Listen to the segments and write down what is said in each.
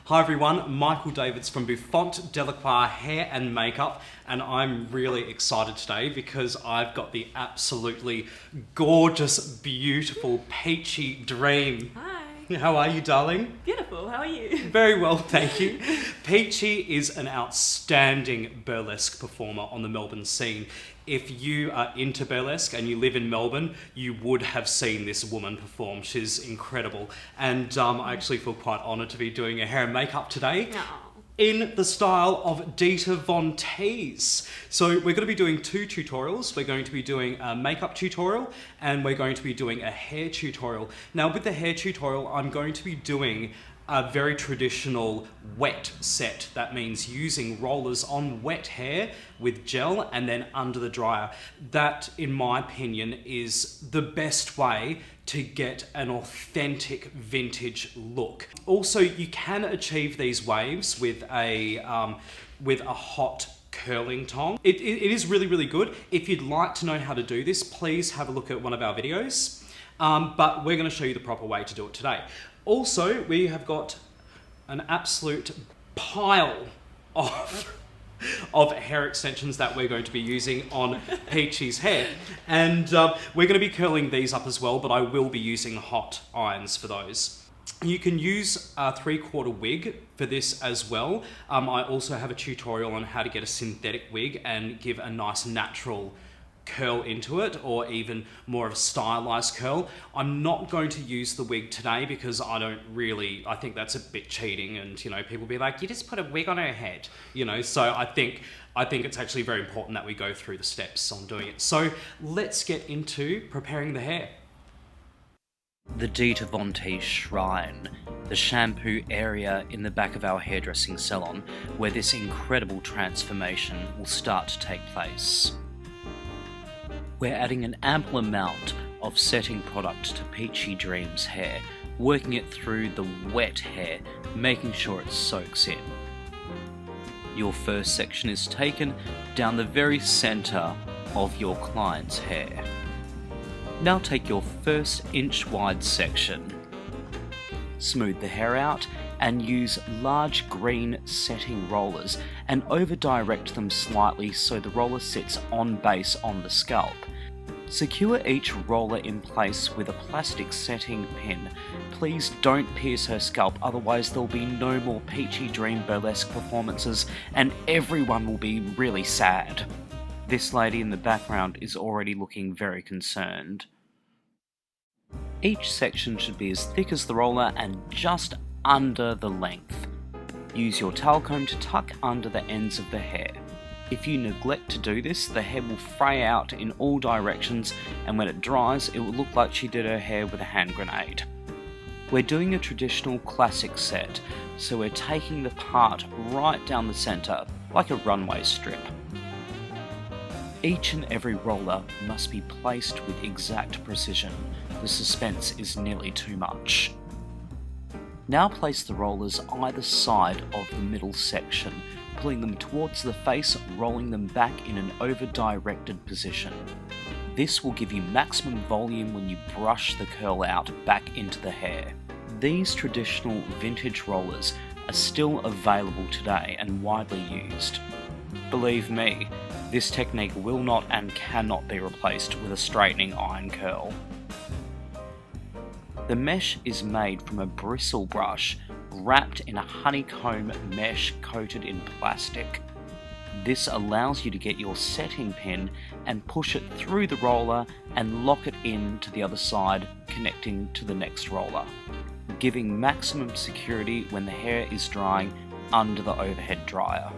Hi everyone, Michael Davids from Bouffant, Delacroix Hair and Makeup, and I'm really excited today because I've got the absolutely gorgeous, beautiful Peachey Dream. Hi. How are you, darling? Beautiful, how are you? Very well, thank you. Peachey is an outstanding burlesque performer on the Melbourne scene. If you are into burlesque and you live in Melbourne, you would have seen this woman perform. She's incredible. And I actually feel quite honoured to be doing her hair and makeup today. Aww. In the style of Dita Von Teese. So we're going to be doing two tutorials. We're going to be doing a makeup tutorial and we're going to be doing a hair tutorial. Now with the hair tutorial, I'm going to be doing a very traditional wet set. That means using rollers on wet hair with gel and then under the dryer. That, in my opinion, is the best way to get an authentic vintage look. Also, you can achieve these waves with a hot curling tong. It is really, really good. If you'd like to know how to do this, please have a look at one of our videos. But we're going to show you the proper way to do it today. Also, we have got an absolute pile of hair extensions that we're going to be using on Peachey's hair. And we're going to be curling these up as well, but I will be using hot irons for those. You can use a 3/4 wig for this as well. I also have a tutorial on how to get a synthetic wig and give a nice natural curl into it, or even more of a stylized curl. I'm not going to use the wig today because I think that's a bit cheating, and you know, people be like, you just put a wig on her head, you know. So I think it's actually very important that we go through the steps on doing it. So let's get into preparing the hair. The Dita Von Teese Shrine, the shampoo area in the back of our hairdressing salon where this incredible transformation will start to take place. We're adding an ample amount of setting product to Peachey Dream's hair, working it through the wet hair, making sure it soaks in. Your first section is taken down the very centre of your client's hair. Now take your first inch-wide section. Smooth the hair out and use large green setting rollers and over-direct them slightly so the roller sits on base on the scalp. Secure each roller in place with a plastic setting pin. Please don't pierce her scalp, otherwise there'll be no more Peachey Dream burlesque performances and everyone will be really sad. This lady in the background is already looking very concerned. Each section should be as thick as the roller and just under the length. Use your towel comb to tuck under the ends of the hair. If you neglect to do this, the hair will fray out in all directions, and when it dries, it will look like she did her hair with a hand grenade. We're doing a traditional classic set, so we're taking the part right down the centre, like a runway strip. Each and every roller must be placed with exact precision. The suspense is nearly too much. Now place the rollers either side of the middle section, pulling them towards the face, rolling them back in an over-directed position. This will give you maximum volume when you brush the curl out back into the hair. These traditional vintage rollers are still available today and widely used. Believe me, this technique will not and cannot be replaced with a straightening iron curl. The mesh is made from a bristle brush wrapped in a honeycomb mesh coated in plastic. This allows you to get your setting pin and push it through the roller and lock it in to the other side, connecting to the next roller, giving maximum security when the hair is drying under the overhead dryer.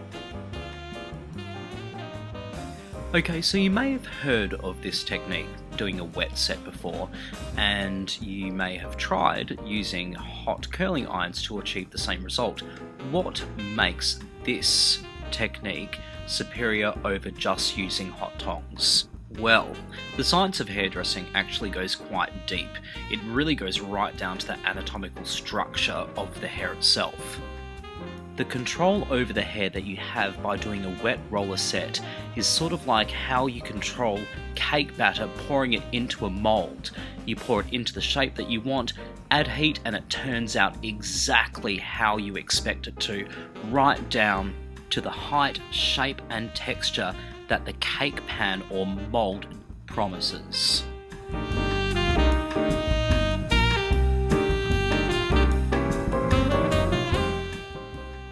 Okay, so you may have heard of this technique, doing a wet set before, and you may have tried using hot curling irons to achieve the same result. What makes this technique superior over just using hot tongs? Well, the science of hairdressing actually goes quite deep. It really goes right down to the anatomical structure of the hair itself. The control over the hair that you have by doing a wet roller set is sort of like how you control cake batter pouring it into a mould. You pour it into the shape that you want, add heat, and it turns out exactly how you expect it to, right down to the height, shape, and texture that the cake pan or mould promises.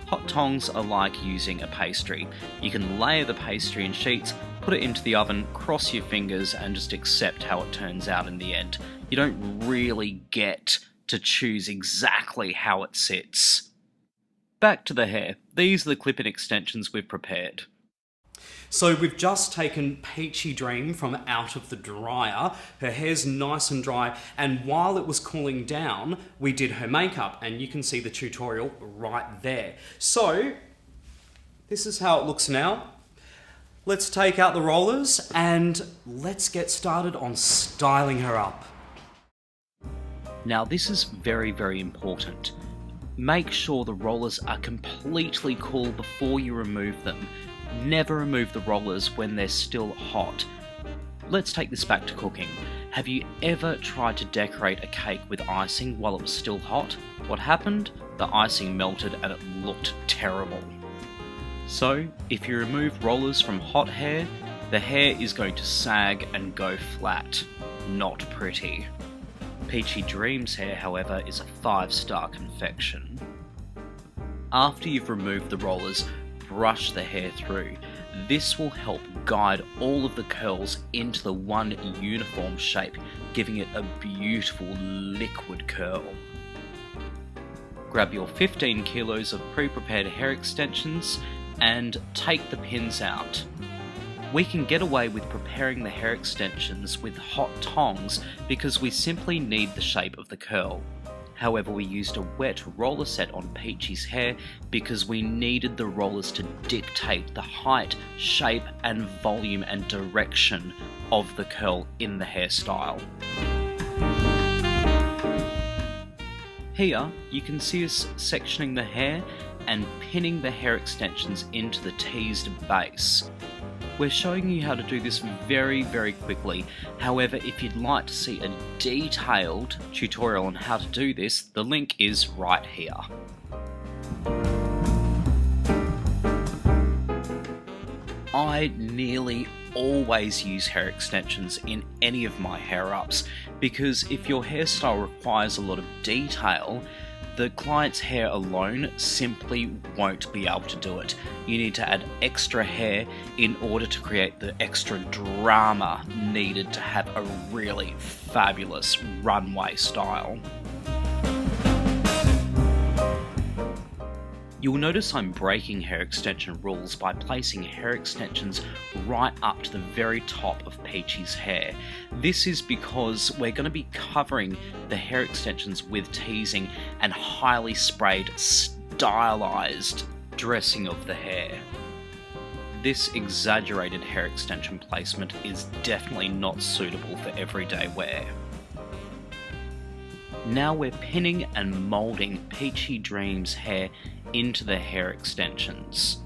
Hot tongs are like using a pastry. You can layer the pastry in sheets, put it into the oven, cross your fingers, and just accept how it turns out in the end. You don't really get to choose exactly how it sits. Back to the hair. These are the clip-in extensions we've prepared. So we've just taken Peachey Dream from out of the dryer. Her hair's nice and dry, and while it was cooling down, we did her makeup, and you can see the tutorial right there. So this is how it looks now. Let's take out the rollers and let's get started on styling her up. Now this is very, very important. Make sure the rollers are completely cool before you remove them. Never remove the rollers when they're still hot. Let's take this back to cooking. Have you ever tried to decorate a cake with icing while it was still hot? What happened? The icing melted and it looked terrible. So, if you remove rollers from hot hair, the hair is going to sag and go flat. Not pretty. Peachey Dream's hair, however, is a 5-star confection. After you've removed the rollers, brush the hair through. This will help guide all of the curls into the one uniform shape, giving it a beautiful liquid curl. Grab your 15 kilos of pre-prepared hair extensions and take the pins out. We can get away with preparing the hair extensions with hot tongs because we simply need the shape of the curl. However, we used a wet roller set on Peachey's hair because we needed the rollers to dictate the height, shape, and volume and direction of the curl in the hairstyle. Here, you can see us sectioning the hair and pinning the hair extensions into the teased base. We're showing you how to do this very, very quickly. However, if you'd like to see a detailed tutorial on how to do this, the link is right here. I nearly always use hair extensions in any of my hair ups because if your hairstyle requires a lot of detail, the client's hair alone simply won't be able to do it. You need to add extra hair in order to create the extra drama needed to have a really fabulous runway style. You'll notice I'm breaking hair extension rules by placing hair extensions right up to the very top of Peachey's hair. This is because we're going to be covering the hair extensions with teasing and highly sprayed, stylized dressing of the hair. This exaggerated hair extension placement is definitely not suitable for everyday wear. Now we're pinning and moulding Peachey Dream's hair into the hair extensions.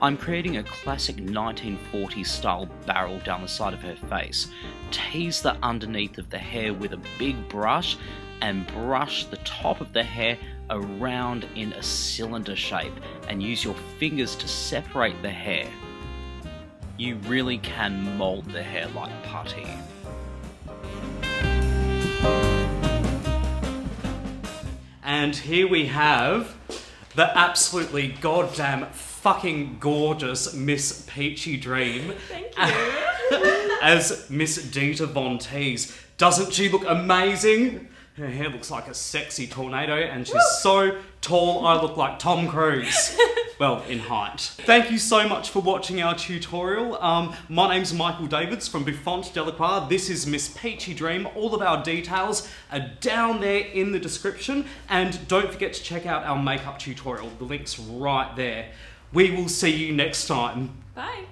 I'm creating a classic 1940s style barrel down the side of her face. Tease the underneath of the hair with a big brush and brush the top of the hair around in a cylinder shape and use your fingers to separate the hair. You really can mould the hair like putty. And here we have the absolutely goddamn fucking gorgeous Miss Peachey Dream. Thank you. As Miss Dita Von Teese. Doesn't she look amazing? Her hair looks like a sexy tornado and she's so tall I look like Tom Cruise. Well, in height. Thank you so much for watching our tutorial. My name's Michael Davids from Bouffant, Delacroix. This is Miss Peachey Dream. All of our details are down there in the description. And don't forget to check out our makeup tutorial. The link's right there. We will see you next time. Bye.